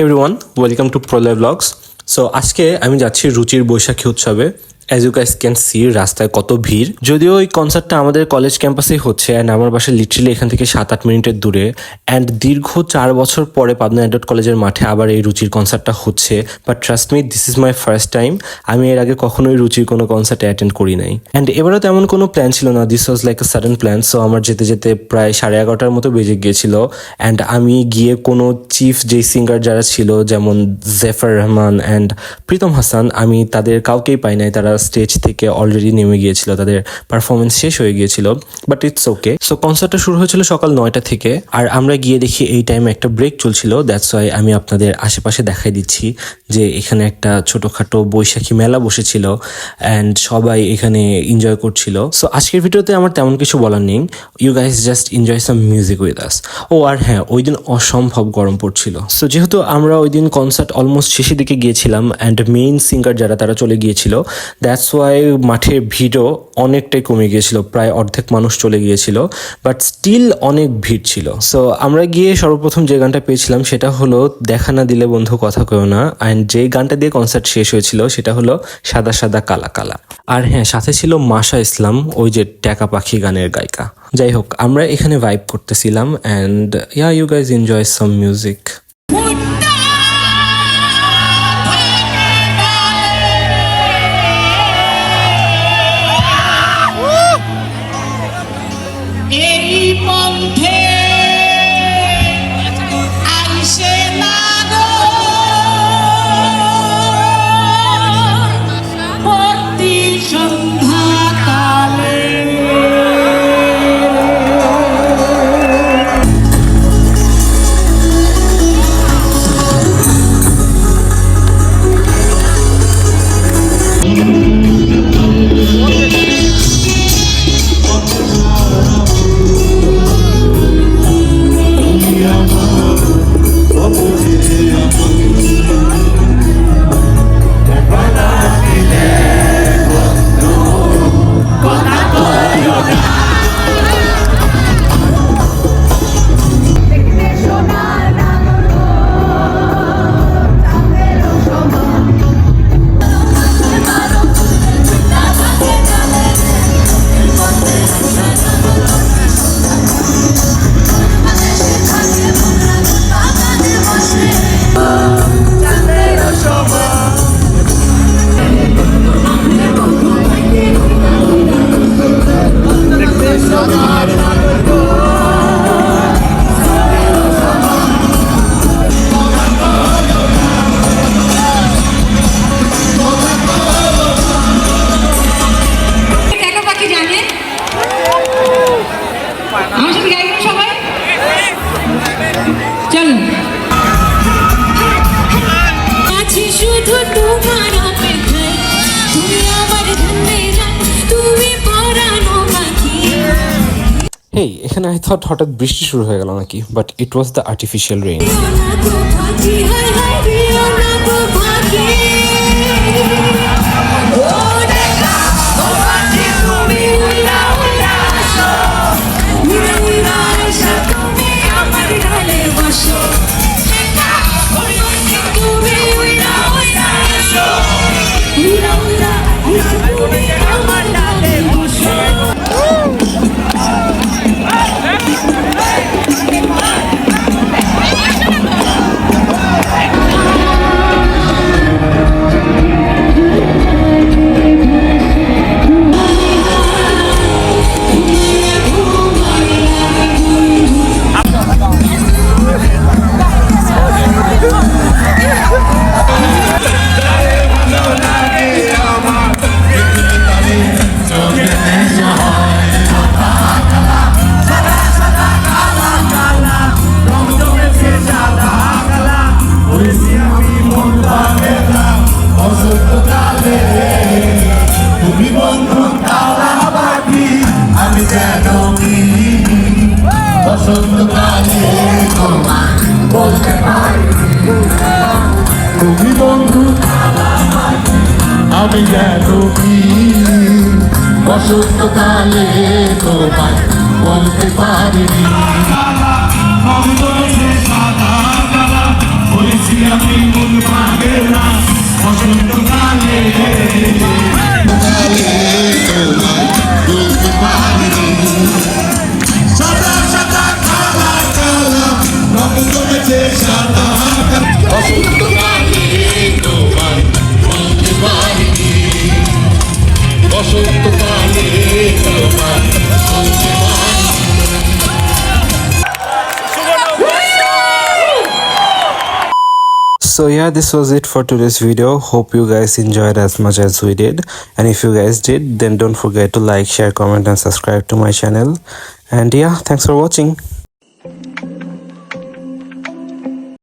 Hey everyone, welcome to Prolay Vlogs. So আজকে আমি যাচ্ছি রুচির বৈশাখী উৎসবে। As you guys can see, রাস্তায় কত ভিড়। যদিও এই কনসার্টটা আমাদের কলেজ ক্যাম্পাসেই হচ্ছে অ্যান্ড আমার বাসা লিটারালি এখান থেকে 7-8 মিনিটের দূরে অ্যান্ড দীর্ঘ 4 বছর পরে পাবনা অ্যাডল্ট কলেজের মাঠে আবার এই রুচির কনসার্টটা হচ্ছে। But trust me, this is my first time. আমি এর আগে কখনোই রুচির কোনো কনসার্টে অ্যাটেন্ড করি নাই অ্যান্ড এবারও তেমন কোনো প্ল্যান ছিল না। This was like a sudden plan. So আমার যেতে যেতে প্রায় 11:30টার মতো বেজে গিয়েছিল অ্যান্ড আমি গিয়ে কোনো চিফ যেই সিঙ্গার যারা ছিল যেমন জেফার রহমান অ্যান্ড প্রীতম হাসান, আমি তাদের কাউকেই পাই নাই। তারা স্টেজ থেকে অলরেডি নেমে গিয়েছিল, তাদের পারফরমেন্স শেষ হয়ে গিয়েছিল। But it's okay. সো কনসার্টটা শুরু হয়েছিল সকাল 9টা থেকে আর আমরা গিয়ে দেখি এই টাইমে একটা ব্রেক চলছিল। দ্যাটস ওয়াই আমি আপনাদের আশেপাশে দেখাই দিচ্ছি যে এখানে একটা ছোটখাটো বৈশাখী মেলা বসেছিল অ্যান্ড সবাই এখানে এনজয় করছিল। সো আজকের ভিডিওতে আমার তেমন কিছু বলার নেই। You guys just enjoy some music with us. ও আর হ্যাঁ, ওই দিন অসম্ভব গরম পড়ছিল। সো যেহেতু আমরা ওই দিন কনসার্ট অলমোস্ট শেষের দিকে গিয়েছিলাম অ্যান্ড মেইন সিঙ্গার যারা তারা চলে গিয়েছিল, দ্যাটস ওয়াই মাঠের ভিড়ও অনেকটাই কমে গিয়েছিল, প্রায় অর্ধেক মানুষ চলে গিয়েছিল। বাট স্টিল অনেক ভিড় ছিল। সো আমরা গিয়ে সর্বপ্রথম যে গানটা পেয়েছিলাম সেটা হলো দেখা না দিলে বন্ধু কথা কয়ো না, অ্যান্ড যে গানটা দিয়ে কনসার্ট শেষ হয়েছিল সেটা হলো সাদা সাদা কালা কালা। আর হ্যাঁ, সাথে ছিল মাশা ইসলাম, ওই যে ট্যাকা পাখি গানের গায়িকা। যাই হোক, আমরা এখানে ভাইব করতেছিলাম and yeah, you guys enjoy some music. Hey, এখানে I thought হঠাৎ বৃষ্টি শুরু হয়ে গেল নাকি, but it was the artificial rain. তুমি বন্ধু আমি যেন কি বসন্তকালে তোমায় বলতে পারিনি। আমি বলেছি সাদা কালা বলেছি আমি মন ভাঙে না বসন্তকালে সাদা সাদা কালা কালা রং জমেছে সাদা বসন্তকালে তোমার মনকে পারিনি বসন্তকালে তোমার মনকে So yeah, this was it for today's video. Hope you guys enjoyed as much as we did, and if you guys did, then don't forget to like, share, comment and subscribe to my channel. And yeah, thanks for watching.